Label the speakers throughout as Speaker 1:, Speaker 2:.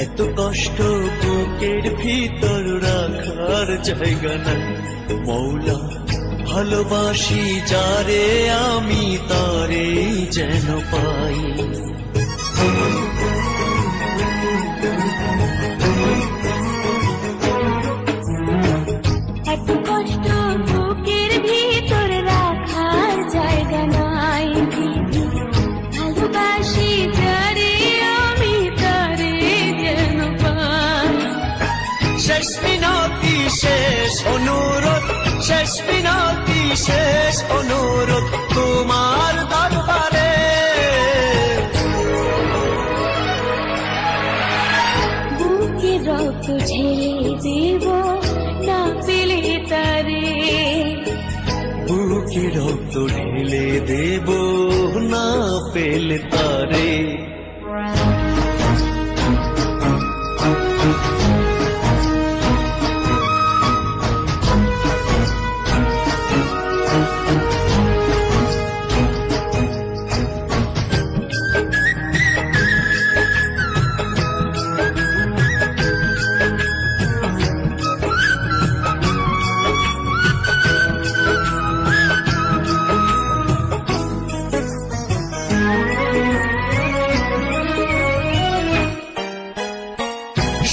Speaker 1: এত কষ্ট বুকের ভিতর রাখার জায়গা নাই মৌলা, ভালোবাসি যারে আমি তারে যেন পাই।
Speaker 2: এত কষ্ট বুকের ভিতর রাখার জায়গা নাই, ভালোবাসি যারে আমি তারে যেন পাই।
Speaker 1: শেষ মিনতি শেষ অনুরোধ, শেষ মিনতি শেষ অনুরোধ তোমার দরবারে।
Speaker 2: বুকে রক্ত ঢেলে দেব না পেলে তারে,
Speaker 1: বুকে রক্ত ঢেলে দেব না পেলে তারে।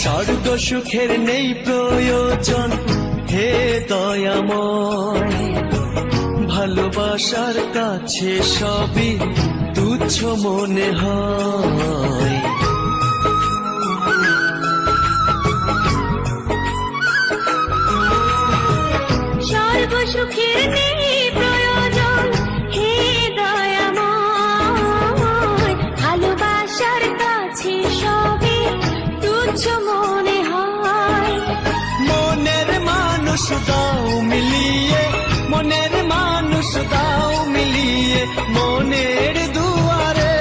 Speaker 1: স্বর্গ সুখের নেই প্রয়োজন হে দয়াময়, ভালোবাসার কাছে সবই তুচ্ছ মনে হয়।
Speaker 2: স্বর্গ সুখের নেই প্রয়োজন হে দয়াময়, ভালোবাসার কাছে সবই তুচ্ছ মনে হয়।
Speaker 1: মনের মানুষ দাও মিলিয়ে, মনের মানুষ দাও মিলিয়ে মনের দুয়ারে।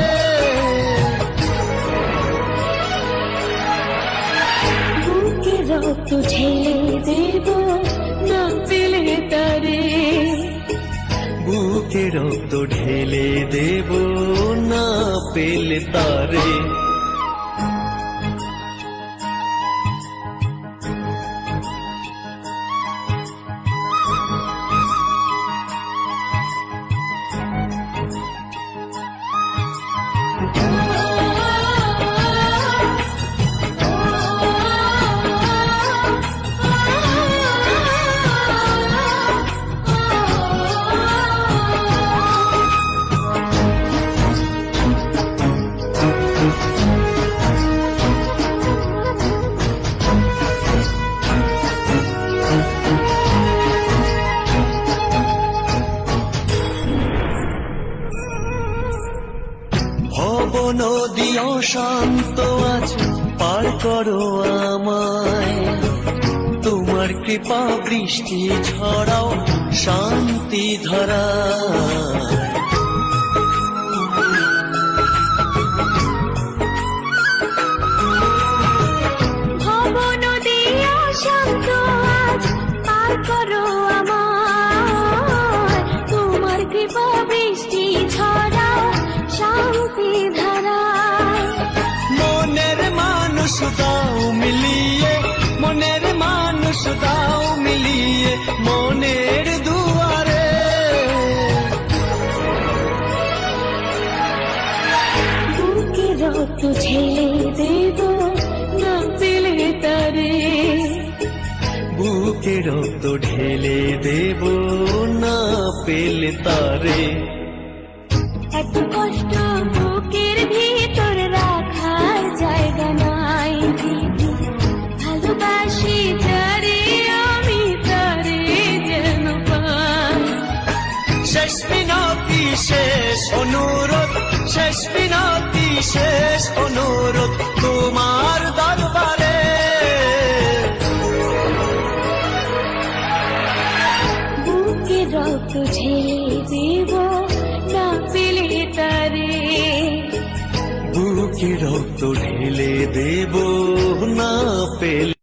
Speaker 2: বুকে রক্ত ঢেলে দেব না পেলে তারে,
Speaker 1: বুকে রক্ত ঢেলে দেব না পেলে তারে। ভব নদী অশান্ত আজ পার করো আমায়, তোমার কৃপা বৃষ্টি ঝরাও শান্তি ধরা।
Speaker 2: ভব নদী অশান্ত আজ পার করো আমায়, তোমার কৃপা বৃষ্টি ছড়াও শান্তি ধারায়।
Speaker 1: মনের মানুষ দাও মিলিয়ে, মনের মানুষ দাও মিলিয়ে মনের দুয়ারে।
Speaker 2: বুকে রক্ত ঢেলে দেব না পেলে তারে,
Speaker 1: বুকে রক্ত ঢেলে দেব না পেলে তারে।
Speaker 2: এত কষ্ট বুকের ভিতর রাখার জায়গা নাই, ভালোবাসি যারে আমি তারে যেন পাই।
Speaker 1: শেষ মিনতি শেষ অনুরোধ, শেষ মিনতি শেষ অনুরোধ তোমার দরবারে।
Speaker 2: বুকে রক্ত ঢেলে দেব না পেলে তারে,
Speaker 1: বুকে রক্ত ঢেলে দেব না পেলে